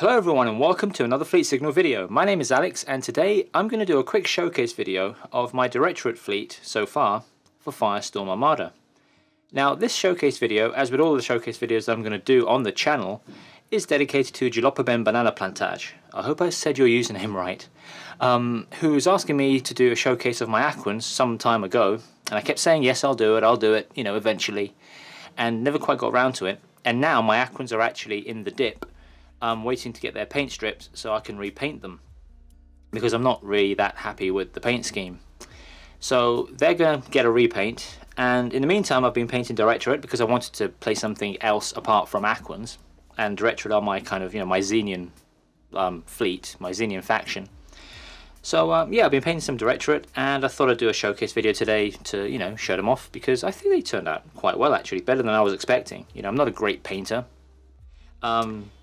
Hello everyone and welcome to another Fleet Signal video. My name is Alex and today I'm going to do a quick showcase video of my Directorate fleet so far for Firestorm Armada. Now this showcase video, as with all the showcase videos that I'm going to do on the channel, is dedicated to Jalopabem Banana Plantage. I hope I said your username right. Who was asking me to do a showcase of my Aquans some time ago, and I kept saying yes, I'll do it, you know, eventually, and never quite got around to it. And now my Aquans are actually in the dip. I'm waiting to get their paint strips so I can repaint them, because I'm not really that happy with the paint scheme. So they're going to get a repaint, and in the meantime I've been painting Directorate because I wanted to play something else apart from Aquans, and Directorate are my kind of, you know, my Xenian fleet, my Xenian faction. So yeah, I've been painting some Directorate, and I thought I'd do a showcase video today to, you know, show them off, because I think they turned out quite well actually, better than I was expecting. You know, I'm not a great painter.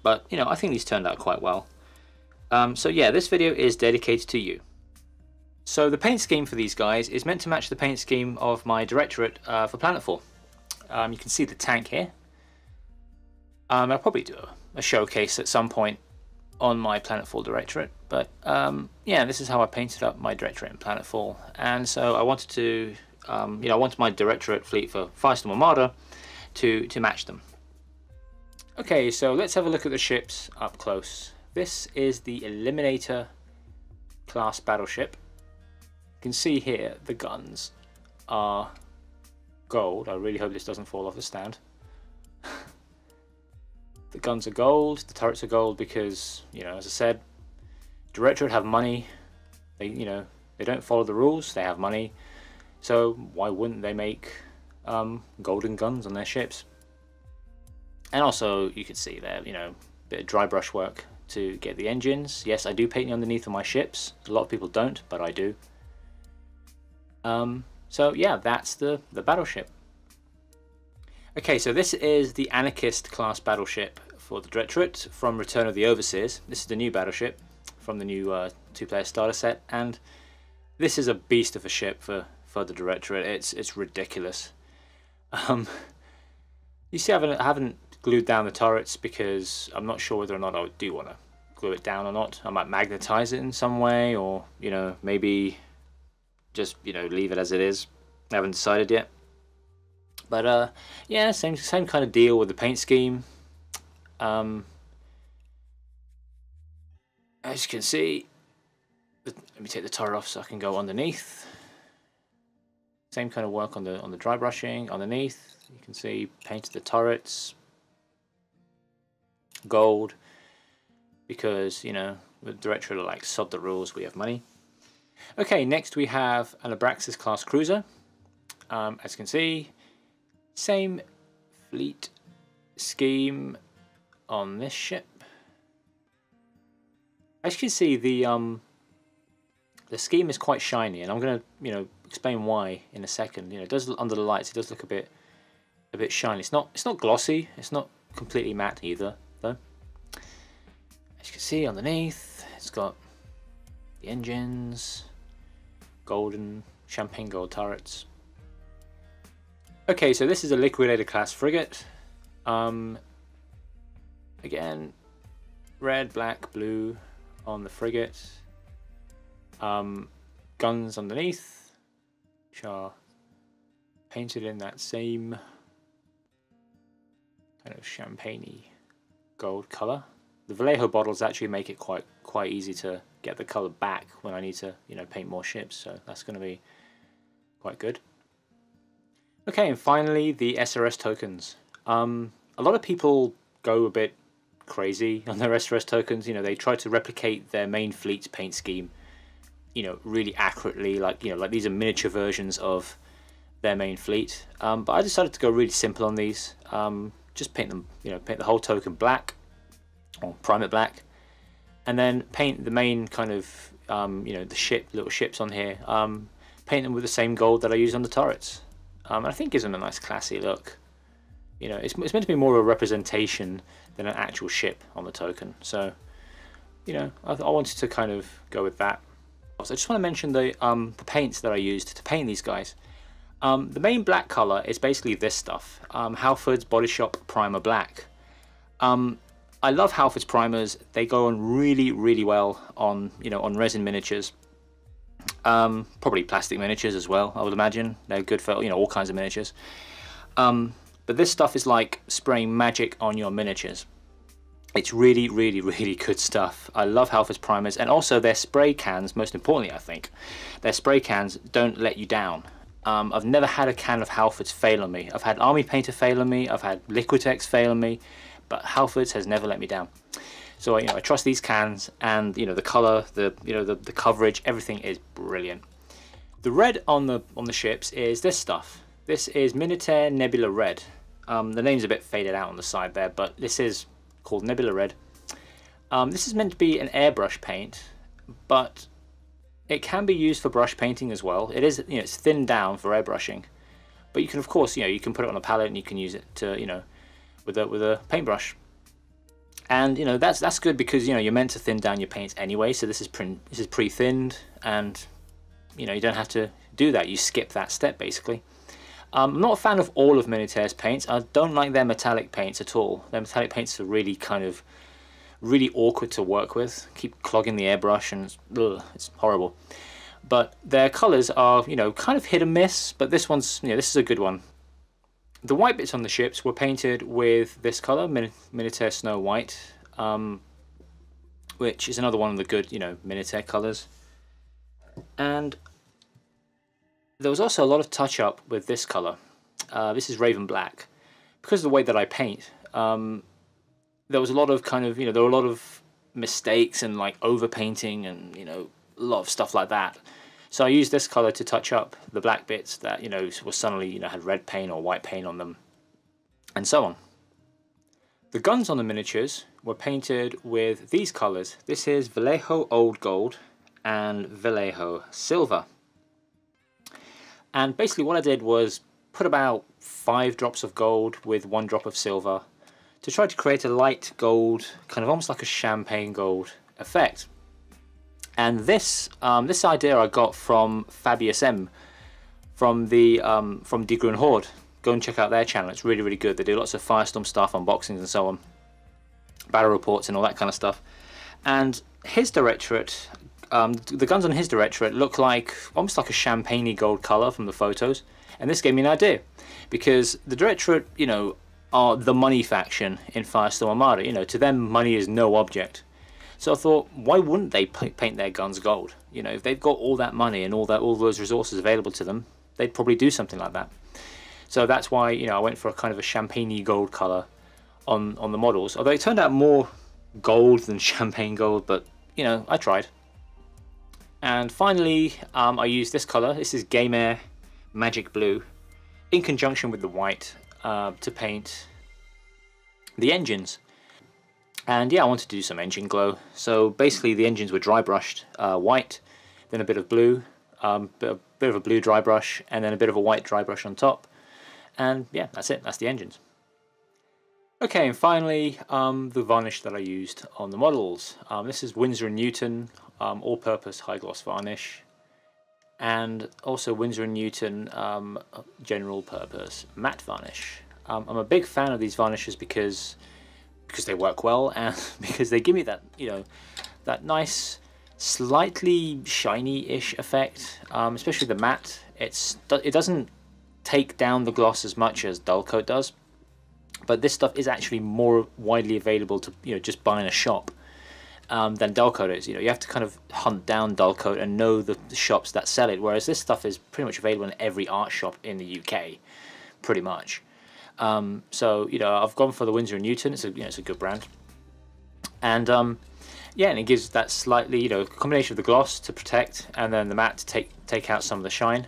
But you know, I think these turned out quite well. So yeah, this video is dedicated to you. So the paint scheme for these guys is meant to match the paint scheme of my Directorate for Planetfall. You can see the tank here. I'll probably do a showcase at some point on my Planetfall Directorate, but yeah, this is how I painted up my Directorate in Planetfall. And so I wanted to, you know, I wanted my Directorate fleet for Firestorm Armada to match them. Okay, so let's have a look at the ships up close. This is the Eliminator class battleship. You can see here the guns are gold. I really hope this doesn't fall off the stand. The guns are gold, the turrets are gold because, you know, as I said, Directorate have money. They, you know, they don't follow the rules, they have money. So why wouldn't they make golden guns on their ships? And also, you can see there, you know, a bit of dry brush work to get the engines. Yes, I do paint the underneath of my ships. A lot of people don't, but I do. So yeah, that's the battleship. Okay, so this is the Anarchist class battleship for the Directorate from Return of the Overseers. This is the new battleship from the new two-player starter set, and this is a beast of a ship for the Directorate. It's ridiculous. You see, I haven't glued down the turrets because I'm not sure whether or not I do want to glue it down or not. I might magnetize it in some way, or, you know, maybe just, you know, leave it as it is. I haven't decided yet. But yeah, same kind of deal with the paint scheme. As you can see, let me take the turret off so I can go underneath. Same kind of work on the dry brushing underneath. You can see painted the turrets gold because, you know, the Directorate are like, sod the rules, we have money. Okay, next we have an Abraxas class cruiser. As you can see, same fleet scheme on this ship. As you can see, the scheme is quite shiny, and I'm going to, you know, explain why in a second. You know, it does, under the lights, it does look a bit shiny. It's not glossy. It's not completely matte either, though. As you can see underneath, it's got the engines, golden champagne gold turrets. Okay, so this is a Liquidator class frigate. Again, red, black, blue on the frigate. Guns underneath, which are painted in that same kind of champagne-y gold colour. The Vallejo bottles actually make it quite easy to get the colour back when I need to, you know, paint more ships, so that's going to be quite good. Okay, and finally the SRS tokens. A lot of people go a bit crazy on their SRS tokens. You know, they try to replicate their main fleet's paint scheme, you know, really accurately, like, you know, like these are miniature versions of their main fleet. But I decided to go really simple on these. Just paint them, you know, paint the whole token black, or prime it black, and then paint the main kind of, you know, the little ships on here, paint them with the same gold that I use on the turrets. And I think gives them a nice classy look. You know, it's meant to be more of a representation than an actual ship on the token. So, you know, I wanted to kind of go with that. So I just want to mention the paints that I used to paint these guys. The main black color is basically this stuff, Halford's Body Shop Primer Black. I love Halford's primers. They go on really, really well on, you know, on resin miniatures. Probably plastic miniatures as well, I would imagine. They're good for, you know, all kinds of miniatures. But this stuff is like spraying magic on your miniatures. It's really, really, really good stuff. I love Halford's primers, and also their spray cans, most importantly I think. Their spray cans don't let you down. I've never had a can of Halford's fail on me. I've had Army Painter fail on me, I've had Liquitex fail on me, but Halford's has never let me down. So, you know, I trust these cans, and, you know, the color, the coverage, everything is brilliant. The red on the ships is this stuff. This is Minotaur Nebula Red. The name's a bit faded out on the side there, but this is called Nebula Red. This is meant to be an airbrush paint, but it can be used for brush painting as well. It is, you know, it's thinned down for airbrushing, but you can, of course, you know, you can put it on a palette and you can use it to, you know, with a paintbrush. And, you know, that's good because, you know, you're meant to thin down your paints anyway. So this is pre-thinned, and, you know, you don't have to do that. You skip that step basically. I'm not a fan of all of Minotaur's paints. I don't like their metallic paints at all. Their metallic paints are really really awkward to work with. Keep clogging the airbrush, and it's horrible. But their colours are, you know, kind of hit and miss. But this one's, you know, this is a good one. The white bits on the ships were painted with this colour, Minotaur Snow White, which is another one of the good, you know, Minotaur colours. And there was also a lot of touch-up with this colour. This is Raven Black. Because of the way that I paint, there was a lot of kind of, you know, there were a lot of mistakes and like over-painting and, you know, a lot of stuff like that. So I used this colour to touch up the black bits that, you know, were suddenly, you know, had red paint or white paint on them, and so on. The guns on the miniatures were painted with these colours. This is Vallejo Old Gold and Vallejo Silver. And basically what I did was put about 5 drops of gold with 1 drop of silver to try to create a light gold, kind of almost like a champagne gold effect. And this idea I got from Fabius M, from Die Grüne Horde. Go and check out their channel, it's really, really good. They do lots of Firestorm stuff, unboxings and so on, battle reports and all that kind of stuff. And his Directorate, the guns on his Directorate look like almost like a champagne-y gold colour from the photos, and this gave me an idea, because the Directorate, you know, are the money faction in Firestorm Armada. You know, to them money is no object. So I thought, why wouldn't they paint their guns gold? You know, if they've got all that money and all those resources available to them, they'd probably do something like that. So that's why, you know, I went for a kind of a champagne-y gold colour on the models. Although it turned out more gold than champagne gold, but, you know, I tried. And finally, I used this colour. This is Game Air Magic Blue, in conjunction with the white, to paint the engines. And yeah, I wanted to do some engine glow. So basically the engines were dry brushed white, then a bit of blue, bit of a blue dry brush, and then a bit of a white dry brush on top. And yeah, that's it, that's the engines. Okay, and finally, the varnish that I used on the models. This is Winsor & Newton all-purpose high gloss varnish, and also Winsor & Newton general purpose matte varnish. I'm a big fan of these varnishes because they work well, and because they give me that, you know, that nice slightly shiny-ish effect, especially the matte. It doesn't take down the gloss as much as dull coat does, but this stuff is actually more widely available to, you know, just buy in a shop than dull coat is. You know, you have to kind of hunt down dull coat and know the shops that sell it, whereas this stuff is pretty much available in every art shop in the UK, pretty much. So, you know, I've gone for the Winsor & Newton. It's a good brand, and yeah, and it gives that slightly, you know, combination of the gloss to protect and then the matte to take out some of the shine.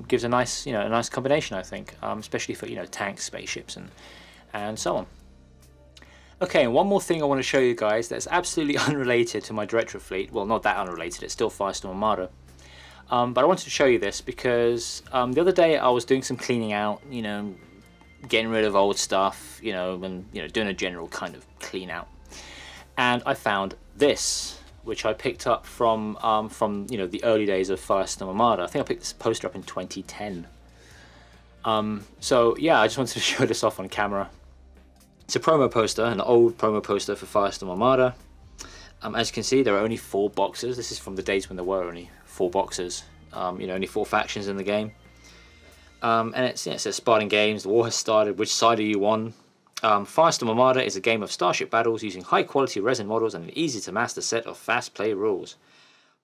Gives a nice, you know, a nice combination, I think, especially for, you know, tanks, spaceships, and so on. Okay, and one more thing I want to show you guys that's absolutely unrelated to my Directorate fleet. Well, not that unrelated, it's still Firestorm Armada. But I wanted to show you this because the other day I was doing some cleaning out, you know, getting rid of old stuff, you know, and, you know, doing a general kind of clean out. And I found this, which I picked up from you know, the early days of Firestorm Armada. I think I picked this poster up in 2010. So yeah, I just wanted to show this off on camera. It's a promo poster, an old promo poster for Firestorm Armada. As you can see, there are only 4 boxes. This is from the days when there were only 4 boxes. You know, only 4 factions in the game. And it says Spartan Games, the war has started, which side are you on? Firestorm Armada is a game of starship battles using high quality resin models and an easy to master set of fast play rules.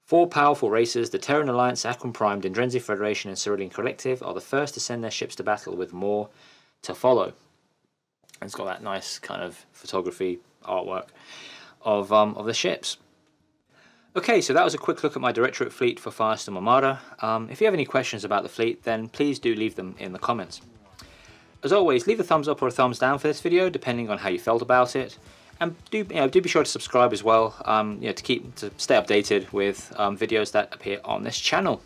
4 powerful races, the Terran Alliance, Aquan Prime, Dendrenzi Federation and Cerulean Collective are the first to send their ships to battle, with more to follow. And it's got that nice kind of photography artwork of the ships. Okay, so that was a quick look at my Directorate fleet for Firestorm Armada. If you have any questions about the fleet, then please do leave them in the comments. As always, leave a thumbs up or a thumbs down for this video, depending on how you felt about it. And do be sure to subscribe as well, to stay updated with videos that appear on this channel.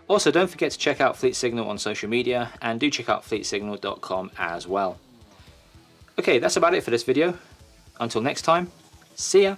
Also, don't forget to check out Fleet Signal on social media, and do check out fleetsignal.com as well. Okay, that's about it for this video. Until next time, see ya!